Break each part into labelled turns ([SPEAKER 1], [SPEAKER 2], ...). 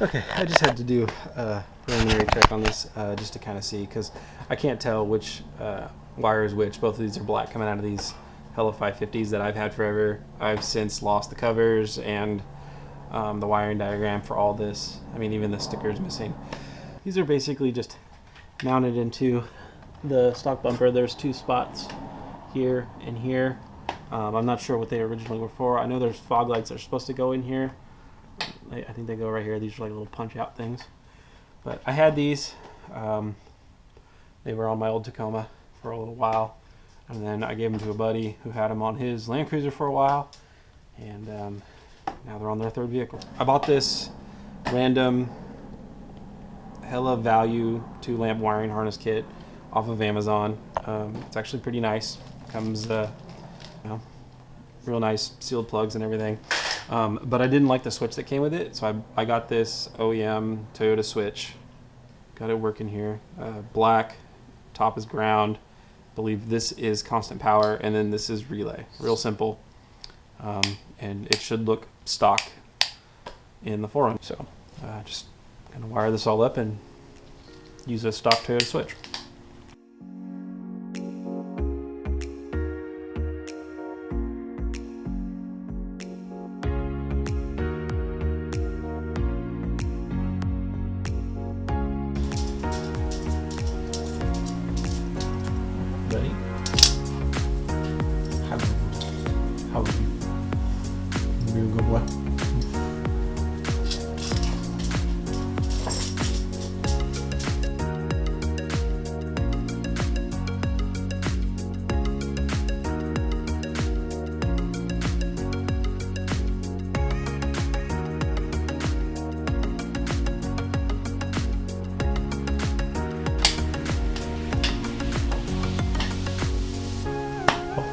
[SPEAKER 1] Okay, I just had to do a preliminary check on this just to kind of see, because I can't tell which wire is which. Both of these are black coming out of these Hella 550s that I've had forever. I've since lost the covers and the wiring diagram for all this. I mean, even the sticker is missing. These are basically just mounted into the stock bumper. There's two spots here and here. I'm not sure what they originally were for. I know there's fog lights that are supposed to go in here. I think they go right here. These are like little punch out things. But I had these. They were on my old Tacoma for a little while. And then I gave them to a buddy who had them on his Land Cruiser for a while. And now they're on their third vehicle. I bought this random Hella Value 2 lamp wiring harness kit off of Amazon. It's actually pretty nice. Comes, real nice sealed plugs and everything. But I didn't like the switch that came with it, so I got this OEM Toyota switch. Got it working here. Black, top is ground. I believe this is constant power, and then this is relay. Real simple. And it should look stock in the 4Runner. So just gonna wire this all up and use a stock Toyota switch. Ready? How are you? You good boy?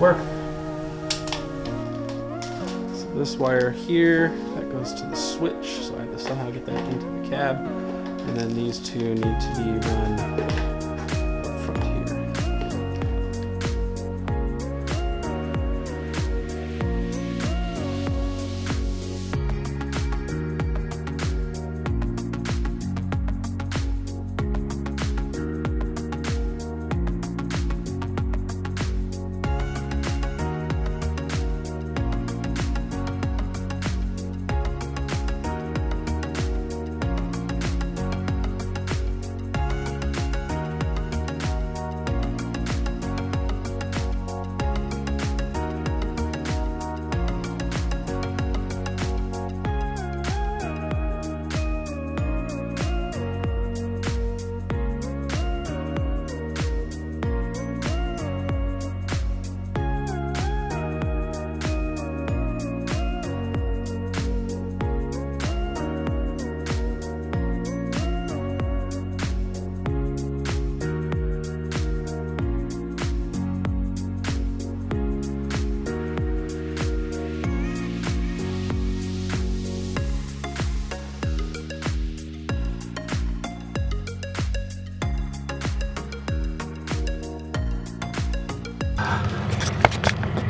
[SPEAKER 1] Work. So this wire here, that goes to the switch, so I have to somehow get that into the cab, and then these two need to be run up front here.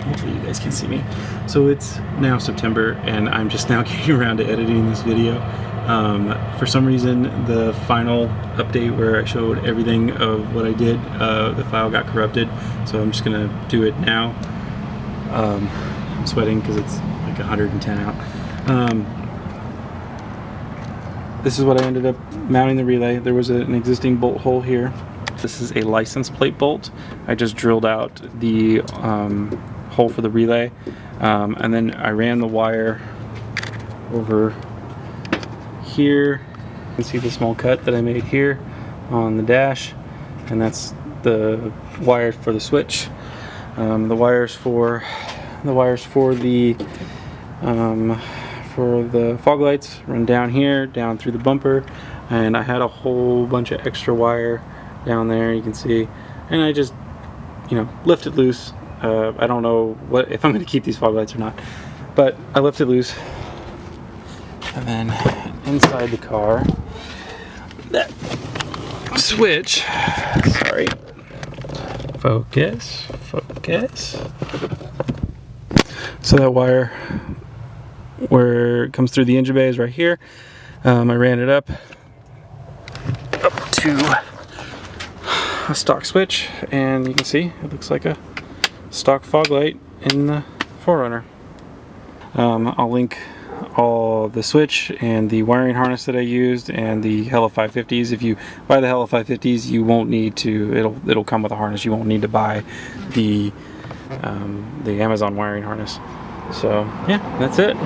[SPEAKER 1] Hopefully you guys can see me. So it's now September and I'm just now getting around to editing this video. For some reason the final update where I showed everything of what I did, the file got corrupted, so I'm just gonna do it now. I'm sweating because it's like 110 out. This is what I ended up mounting the relay. There was an existing bolt hole here. This is a license plate bolt. I just drilled out the hole for the relay, and then I ran the wire over here. You can see the small cut that I made here on the dash, and that's the wire for the switch. The wires for the fog lights run down here, down through the bumper, and I had a whole bunch of extra wire down there, you can see, and I just, lift it loose. I don't know if I'm going to keep these fog lights or not, but I left it loose. And then inside the car, that switch, sorry, focus. So that wire where it comes through the engine bay is right here. I ran it up to a stock switch, and you can see it looks like a stock fog light in the 4Runner. I'll link all the switch and the wiring harness that I used and the Hella 550s. If you buy the Hella 550s, you won't need to, it'll come with a harness. You won't need to buy the Amazon wiring harness. So yeah, that's it.